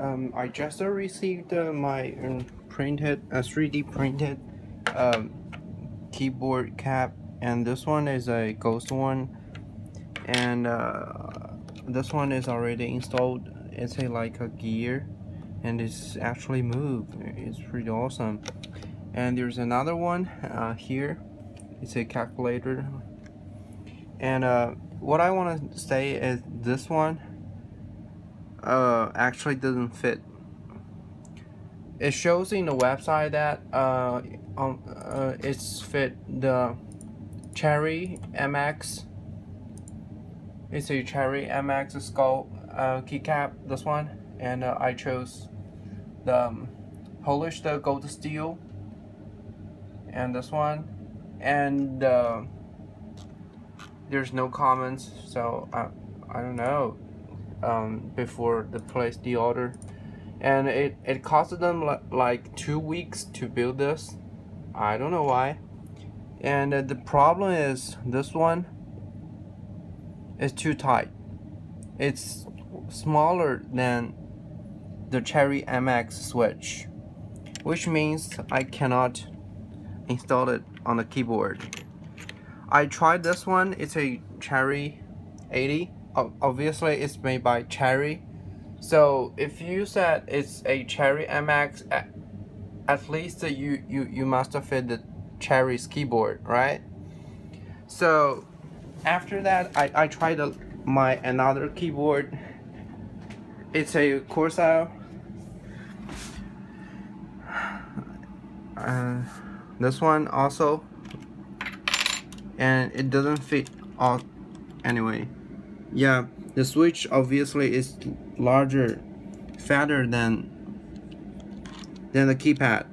I just received my printed 3D printed keyboard cap, and this one is a ghost one, and this one is already installed. It's like a gear, and it's actually moved. It's pretty awesome. And there's another one here. It's a calculator, and what I want to say is this one actually doesn't fit. It shows in the website that it's fit the Cherry MX. It's a Cherry MX skull keycap, this one, and I chose the polished gold steel, and this one, and there's no comments, so I don't know. Before they placed the order, and it cost them like 2 weeks to build this. I don't know why. And the problem is this one is too tight. It's smaller than the Cherry MX switch, which means I cannot install it on the keyboard. I tried this one. It's a Cherry 80. Obviously it's made by Cherry, so if you said it's a Cherry MX, at least you must have fit the Cherry's keyboard, right? So after that I tried my another keyboard. It's a Corsair, this one also, and it doesn't fit all anyway. Yeah, the switch obviously is larger, fatter than the keypad.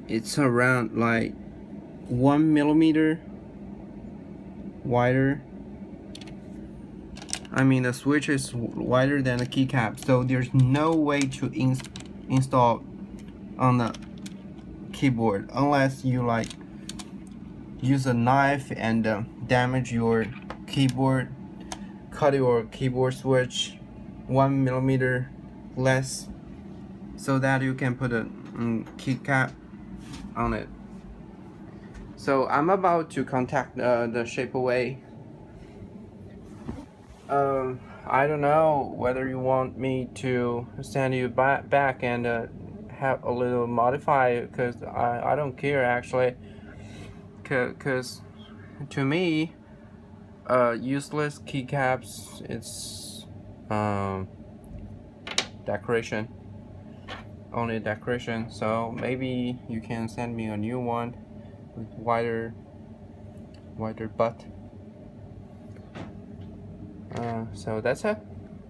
It's around like 1 millimeter wider. I mean, the switch is wider than the keycap, so there's no way to install on the keyboard unless you like use a knife and damage your keyboard, cut your keyboard switch 1 millimeter less, so that you can put a keycap on it. So I'm about to contact the Shapeways. I don't know whether you want me to send you back and have a little modify, because I don't care actually, because to me useless keycaps, it's decoration, only decoration. So maybe you can send me a new one with wider butt. So that's it.